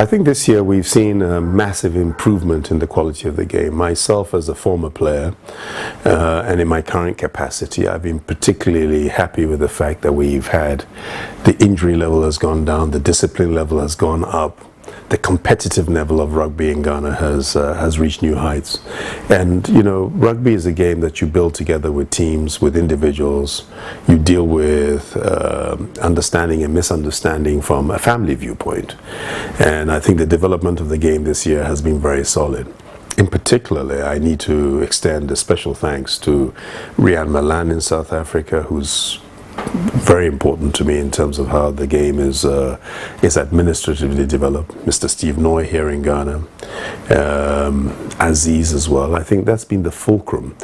I think this year we've seen a massive improvement in the quality of the game. Myself as a former player and in my current capacity, I've been particularly happy with the fact that we've had the injury level has gone down, the discipline level has gone up, the competitive level of rugby in Ghana has reached new heights. And you know, rugby is a game that you build together with teams, with individuals. You deal with understanding and misunderstanding from a family viewpoint. And I think the development of the game this year has been very solid. In particular, I need to extend a special thanks to Rian Malan in South Africa, who's very important to me in terms of how the game is administratively developed. Mr. Steve Noy here in Ghana, Aziz as well. I think that's been the fulcrum.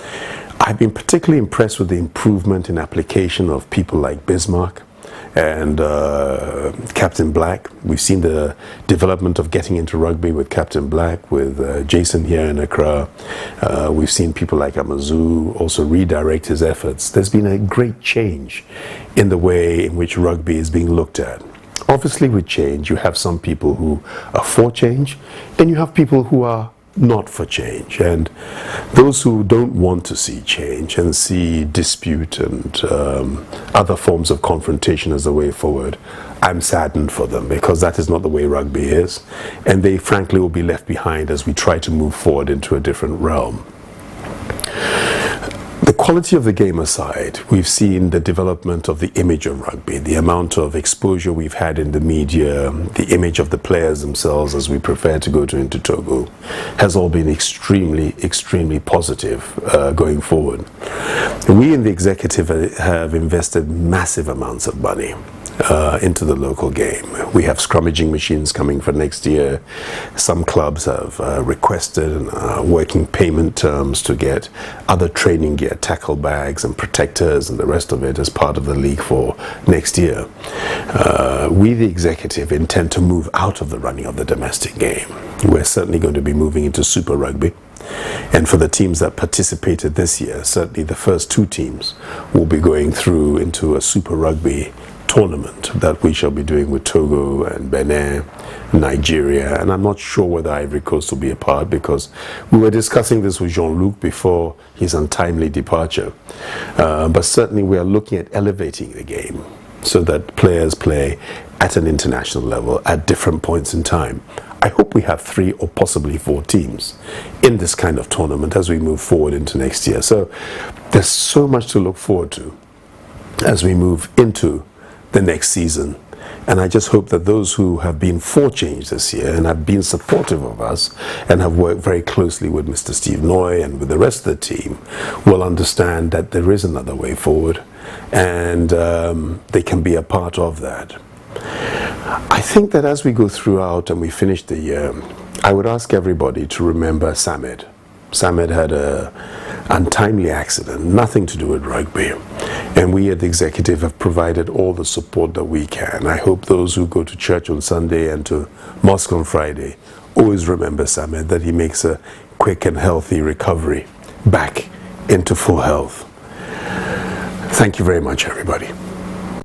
I've been particularly impressed with the improvement in application of people like Bismarck and Captain Black. We've seen the development of getting into rugby with Captain Black, with Jason here in Accra. We've seen people like Amazu also redirect his efforts. There's been a great change in the way in which rugby is being looked at. Obviously with change, you have some people who are for change, and you have people who are not for change, and those who don't want to see change and see dispute and other forms of confrontation as the way forward, I'm saddened for them, because that is not the way rugby is, and they frankly will be left behind as we try to move forward into a different realm. The quality of the game aside, we've seen the development of the image of rugby, the amount of exposure we've had in the media, the image of the players themselves as we prepare to go into Togo, has all been extremely, extremely positive going forward. We in the executive have invested massive amounts of money into the local game. We have scrummaging machines coming for next year. Some clubs have requested and are working payment terms to get other training gear, tackle bags and protectors and the rest of it as part of the league for next year. We, the executive, intend to move out of the running of the domestic game. We're certainly going to be moving into Super Rugby. And for the teams that participated this year, certainly the first two teams will be going through into a Super Rugby tournament that we shall be doing with Togo and Benin, Nigeria, and I'm not sure whether Ivory Coast will be a part, because we were discussing this with Jean-Luc before his untimely departure. But certainly we are looking at elevating the game so that players play at an international level at different points in time. I hope we have 3 or possibly 4 teams in this kind of tournament as we move forward into next year. So there's so much to look forward to as we move into the next season, and I just hope that those who have been for change this year and have been supportive of us and have worked very closely with Mr. Steve Noy and with the rest of the team will understand that there is another way forward, and they can be a part of that. I think that as we go throughout and we finish the year, I would ask everybody to remember Samed. Samed had an untimely accident, nothing to do with rugby. And we at the executive have provided all the support that we can. I hope those who go to church on Sunday and to mosque on Friday always remember Samed, that he makes a quick and healthy recovery back into full health. Thank you very much, everybody.